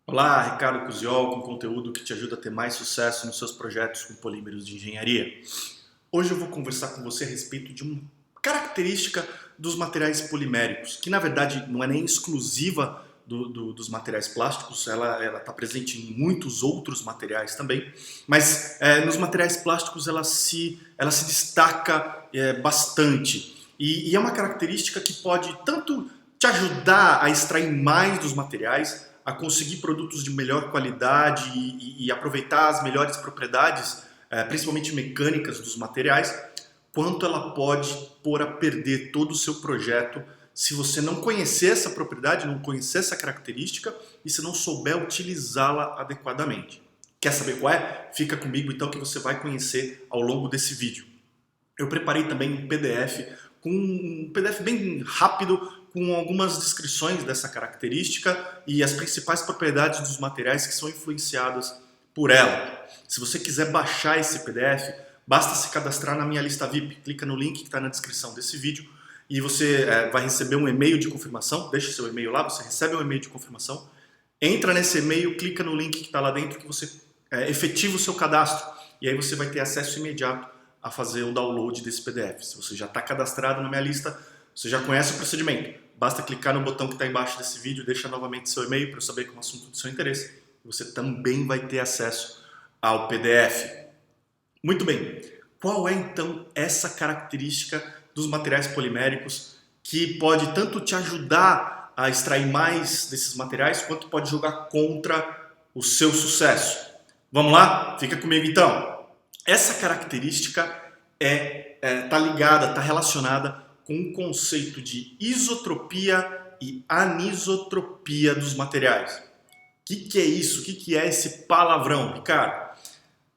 Olá, Ricardo Cusiol, com conteúdo que te ajuda a ter mais sucesso nos seus projetos com polímeros de engenharia. Hoje eu vou conversar com você a respeito de uma característica dos materiais poliméricos, que na verdade não é nem exclusiva dos materiais plásticos, ela está presente em muitos outros materiais também, mas nos materiais plásticos ela se destaca bastante. E é uma característica que pode tanto te ajudar a extrair mais dos materiais, a conseguir produtos de melhor qualidade e aproveitar as melhores propriedades, principalmente mecânicas dos materiais, quanto ela pode pôr a perder todo o seu projeto se você não conhecer essa propriedade, não conhecer essa característica e se não souber utilizá-la adequadamente. Quer saber qual é? Fica comigo então que você vai conhecer ao longo desse vídeo. Eu preparei também um PDF, um PDF bem rápido, com algumas descrições dessa característica e as principais propriedades dos materiais que são influenciadas por ela. Se você quiser baixar esse PDF, basta se cadastrar na minha lista VIP. Clica no link que está na descrição desse vídeo e você vai receber um e-mail de confirmação. Deixa seu e-mail lá, você recebe um e-mail de confirmação. Entra nesse e-mail, clica no link que está lá dentro que você efetiva o seu cadastro e aí você vai ter acesso imediato a fazer o download desse PDF. Se você já está cadastrado na minha lista, você já conhece o procedimento. Basta clicar no botão que está embaixo desse vídeo, deixa novamente seu e-mail para eu saber que é um assunto do seu interesse. Você também vai ter acesso ao PDF. Muito bem, qual é então essa característica dos materiais poliméricos que pode tanto te ajudar a extrair mais desses materiais, quanto pode jogar contra o seu sucesso? Vamos lá? Fica comigo então. Essa característica está ligada, está relacionada com o conceito de isotropia e anisotropia dos materiais. O que é isso? O que é esse palavrão, Ricardo?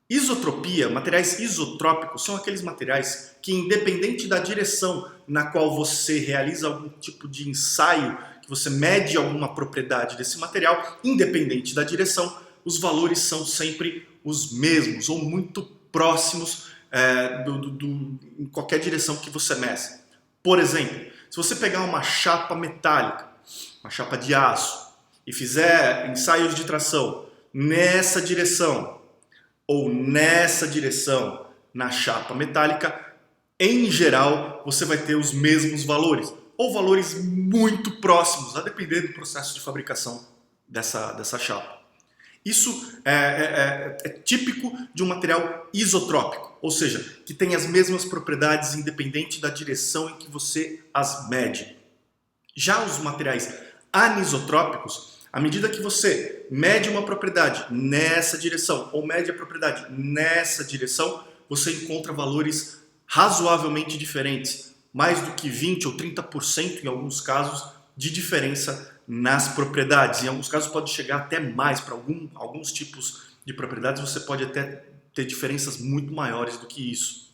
Isotropia, materiais isotrópicos, são aqueles materiais que, independente da direção na qual você realiza algum tipo de ensaio, que você mede alguma propriedade desse material, independente da direção, os valores são sempre os mesmos ou muito próximos em qualquer direção que você meça. Por exemplo, se você pegar uma chapa metálica, uma chapa de aço, e fizer ensaios de tração nessa direção ou nessa direção na chapa metálica, em geral você vai ter os mesmos valores, ou valores muito próximos, a depender do processo de fabricação dessa chapa. Isso é típico de um material isotrópico, ou seja, que tem as mesmas propriedades independente da direção em que você as mede. Já os materiais anisotrópicos, à medida que você mede uma propriedade nessa direção ou mede a propriedade nessa direção, você encontra valores razoavelmente diferentes, mais do que 20 ou 30% em alguns casos de diferença nas propriedades. Em alguns casos pode chegar até mais, para alguns tipos de propriedades você pode até ter diferenças muito maiores do que isso.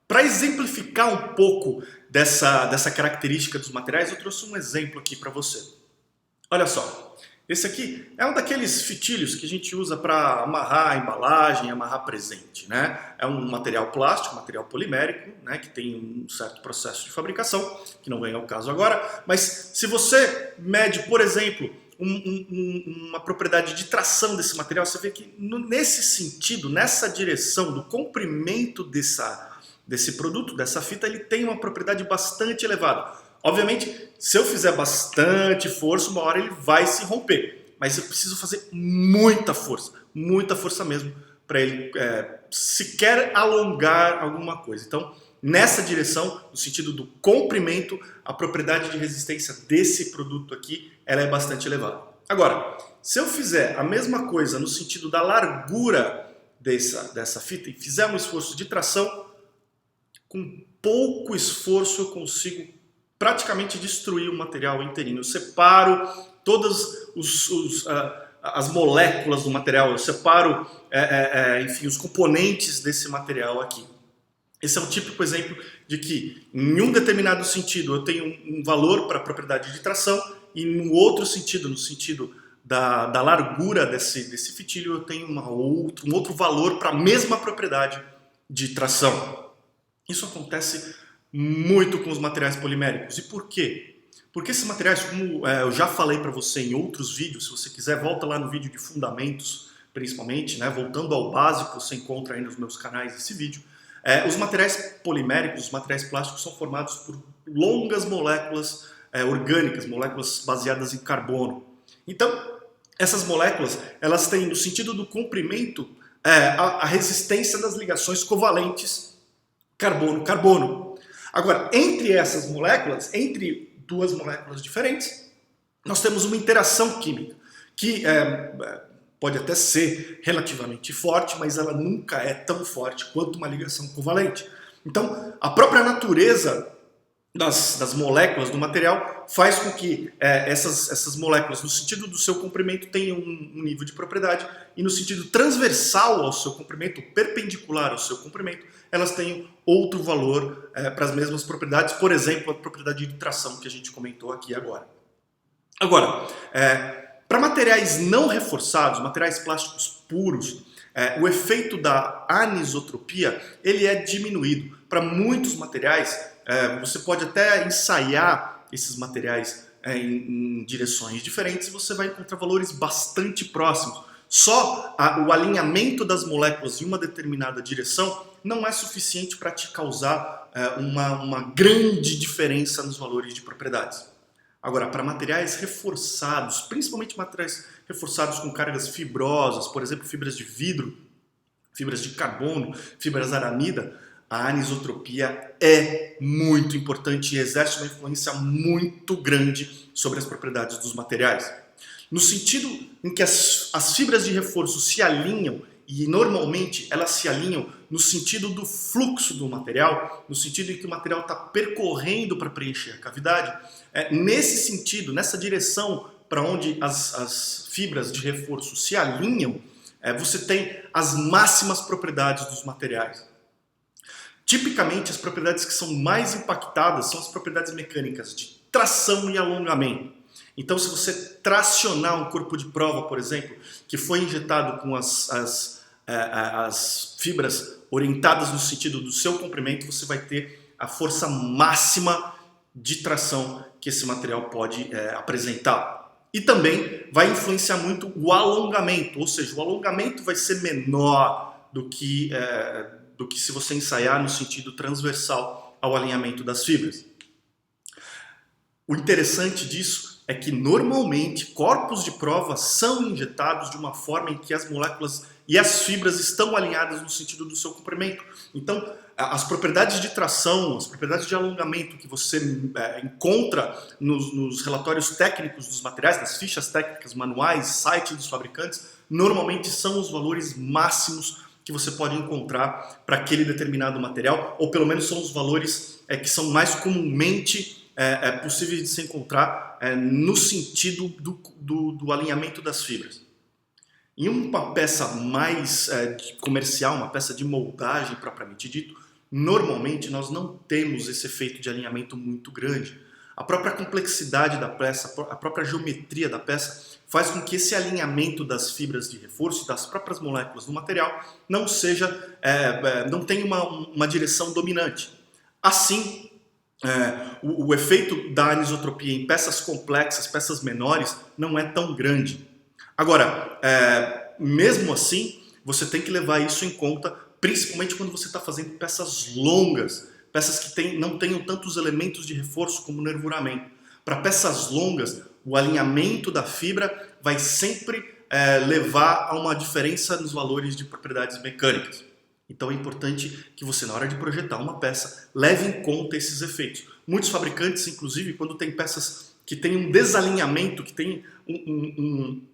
Para exemplificar um pouco dessa característica dos materiais, eu trouxe um exemplo aqui para você. Olha só, esse aqui é um daqueles fitilhos que a gente usa para amarrar a embalagem, amarrar presente, né? É um material plástico, material polimérico, né, que tem um certo processo de fabricação, que não vem ao caso agora, mas se você mede, por exemplo, uma propriedade de tração desse material, você vê que nesse sentido, nessa direção do comprimento desse produto, dessa fita, ele tem uma propriedade bastante elevada. Obviamente, se eu fizer bastante força, uma hora ele vai se romper. Mas eu preciso fazer muita força mesmo, para ele sequer alongar alguma coisa. Então, nessa direção, no sentido do comprimento, a propriedade de resistência desse produto aqui, ela é bastante elevada. Agora, se eu fizer a mesma coisa no sentido da largura dessa fita e fizer um esforço de tração, com pouco esforço eu consigo praticamente destruir o material inteirinho. Eu separo todas as moléculas do material, eu separo enfim, os componentes desse material aqui. Esse é um típico exemplo de que, em um determinado sentido, eu tenho um valor para a propriedade de tração e, no outro sentido, no sentido da largura desse fitilho, eu tenho um outro valor para a mesma propriedade de tração. Isso acontece muito com os materiais poliméricos. E por quê? Porque esses materiais, como eu já falei para você em outros vídeos, se você quiser, volta lá no vídeo de fundamentos, principalmente, né? Voltando ao básico, você encontra aí nos meus canais esse vídeo. Os materiais poliméricos, os materiais plásticos, são formados por longas moléculas orgânicas, moléculas baseadas em carbono. Então, essas moléculas, elas têm, no sentido do comprimento, a resistência das ligações covalentes carbono-carbono. Agora, entre essas moléculas, entre duas moléculas diferentes, nós temos uma interação química, que pode até ser relativamente forte, mas ela nunca é tão forte quanto uma ligação covalente. Então, a própria natureza das moléculas do material faz com que essas moléculas, no sentido do seu comprimento, tenham um nível de propriedade, e no sentido transversal ao seu comprimento, perpendicular ao seu comprimento, elas tenham outro valor para as mesmas propriedades, por exemplo, a propriedade de tração que a gente comentou aqui agora. Agora, para materiais não reforçados, materiais plásticos puros, o efeito da anisotropia ele é diminuído. Para muitos materiais, você pode até ensaiar esses materiais em direções diferentes e você vai encontrar valores bastante próximos. Só o alinhamento das moléculas em uma determinada direção não é suficiente para te causar uma grande diferença nos valores de propriedades. Agora, para materiais reforçados, principalmente materiais reforçados com cargas fibrosas, por exemplo, fibras de vidro, fibras de carbono, fibras aramida, a anisotropia é muito importante e exerce uma influência muito grande sobre as propriedades dos materiais. No sentido em que as fibras de reforço se alinham, e normalmente elas se alinham no sentido do fluxo do material, no sentido em que o material está percorrendo para preencher a cavidade, nesse sentido, nessa direção para onde as fibras de reforço se alinham, você tem as máximas propriedades dos materiais. Tipicamente, as propriedades que são mais impactadas são as propriedades mecânicas de tração e alongamento. Então, se você tracionar um corpo de prova, por exemplo, que foi injetado com as fibras orientadas no sentido do seu comprimento, você vai ter a força máxima de tração que esse material pode apresentar. E também vai influenciar muito o alongamento, ou seja, o alongamento vai ser menor do que se você ensaiar no sentido transversal ao alinhamento das fibras. O interessante disso é que normalmente corpos de prova são injetados de uma forma em que as moléculas e as fibras estão alinhadas no sentido do seu comprimento. Então, as propriedades de tração, as propriedades de alongamento que você encontra nos relatórios técnicos dos materiais, nas fichas técnicas, manuais, sites dos fabricantes, normalmente são os valores máximos que você pode encontrar para aquele determinado material, ou pelo menos são os valores que são mais comumente possíveis de se encontrar no sentido do alinhamento das fibras. Em uma peça mais comercial, uma peça de moldagem propriamente dito, normalmente nós não temos esse efeito de alinhamento muito grande. A própria complexidade da peça, a própria geometria da peça faz com que esse alinhamento das fibras de reforço e das próprias moléculas do material não tenha uma direção dominante. Assim, o efeito da anisotropia em peças complexas, peças menores, não é tão grande. Agora, mesmo assim, você tem que levar isso em conta, principalmente quando você está fazendo peças longas, peças que não tenham tantos elementos de reforço como nervuramento. Para peças longas, o alinhamento da fibra vai sempre levar a uma diferença nos valores de propriedades mecânicas. Então é importante que você, na hora de projetar uma peça, leve em conta esses efeitos. Muitos fabricantes, inclusive, quando tem peças que têm um desalinhamento, que têm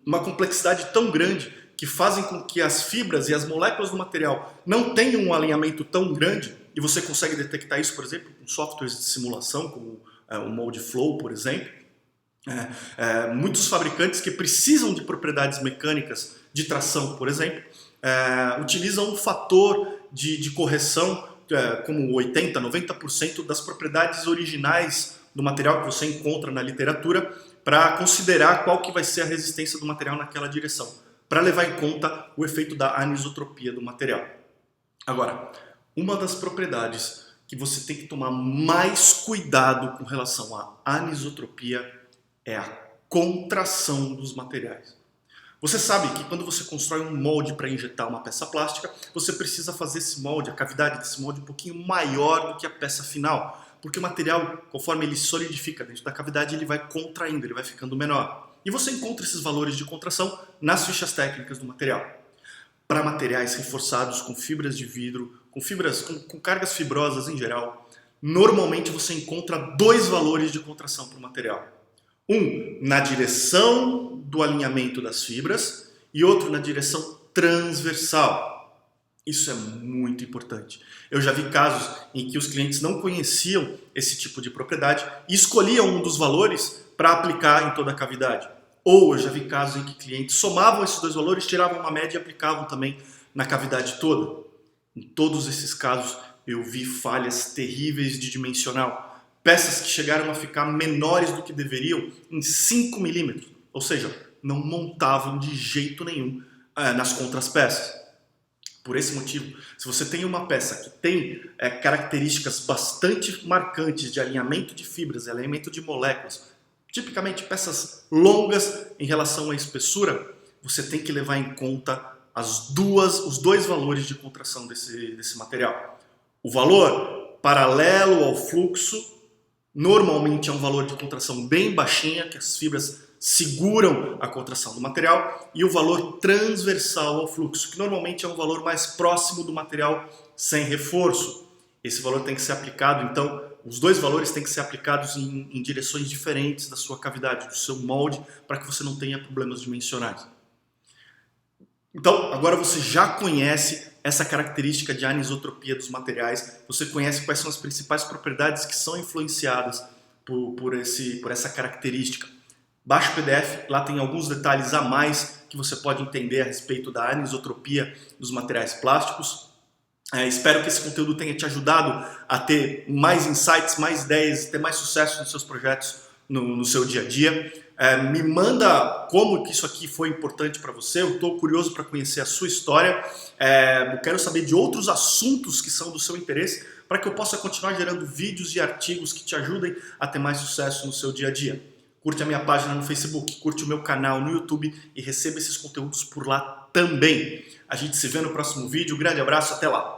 uma complexidade tão grande, que fazem com que as fibras e as moléculas do material não tenham um alinhamento tão grande, e você consegue detectar isso, por exemplo, com softwares de simulação, como o Moldflow, por exemplo. Muitos fabricantes que precisam de propriedades mecânicas de tração, por exemplo, utilizam um fator de correção como 80%, 90% das propriedades originais do material que você encontra na literatura para considerar qual que vai ser a resistência do material naquela direção, para levar em conta o efeito da anisotropia do material. Agora, uma das propriedades que você tem que tomar mais cuidado com relação à anisotropia é a contração dos materiais. Você sabe que quando você constrói um molde para injetar uma peça plástica, você precisa fazer esse molde, a cavidade desse molde um pouquinho maior do que a peça final, porque o material, conforme ele solidifica dentro da cavidade, ele vai contraindo, ele vai ficando menor. E você encontra esses valores de contração nas fichas técnicas do material. Para materiais reforçados com fibras de vidro, com cargas fibrosas em geral, normalmente você encontra dois valores de contração para o material. Um na direção do alinhamento das fibras e outro na direção transversal. Isso é muito importante. Eu já vi casos em que os clientes não conheciam esse tipo de propriedade e escolhiam um dos valores para aplicar em toda a cavidade. Ou eu já vi casos em que clientes somavam esses dois valores, tiravam uma média e aplicavam também na cavidade toda. Em todos esses casos eu vi falhas terríveis de dimensional. Peças que chegaram a ficar menores do que deveriam em 5 milímetros, ou seja, não montavam de jeito nenhum nas contrapeças. Por esse motivo, se você tem uma peça que tem características bastante marcantes de alinhamento de fibras, alinhamento de moléculas, tipicamente peças longas em relação à espessura, você tem que levar em conta os dois valores de contração desse material. O valor paralelo ao fluxo normalmente é um valor de contração bem baixinha, que as fibras seguram a contração do material, e o valor transversal ao fluxo, que normalmente é um valor mais próximo do material sem reforço. Esse valor tem que ser aplicado, então, os dois valores têm que ser aplicados em direções diferentes da sua cavidade, do seu molde, para que você não tenha problemas dimensionais. Então, agora você já conhece essa característica de anisotropia dos materiais, você conhece quais são as principais propriedades que são influenciadas por essa característica. Baixe o PDF, lá tem alguns detalhes a mais que você pode entender a respeito da anisotropia dos materiais plásticos. Espero que esse conteúdo tenha te ajudado a ter mais insights, mais ideias, ter mais sucesso nos seus projetos no seu dia a dia. Me manda como que isso aqui foi importante para você, eu estou curioso para conhecer a sua história, eu quero saber de outros assuntos que são do seu interesse, para que eu possa continuar gerando vídeos e artigos que te ajudem a ter mais sucesso no seu dia a dia. Curte a minha página no Facebook, curte o meu canal no YouTube e receba esses conteúdos por lá também. A gente se vê no próximo vídeo, um grande abraço, até lá!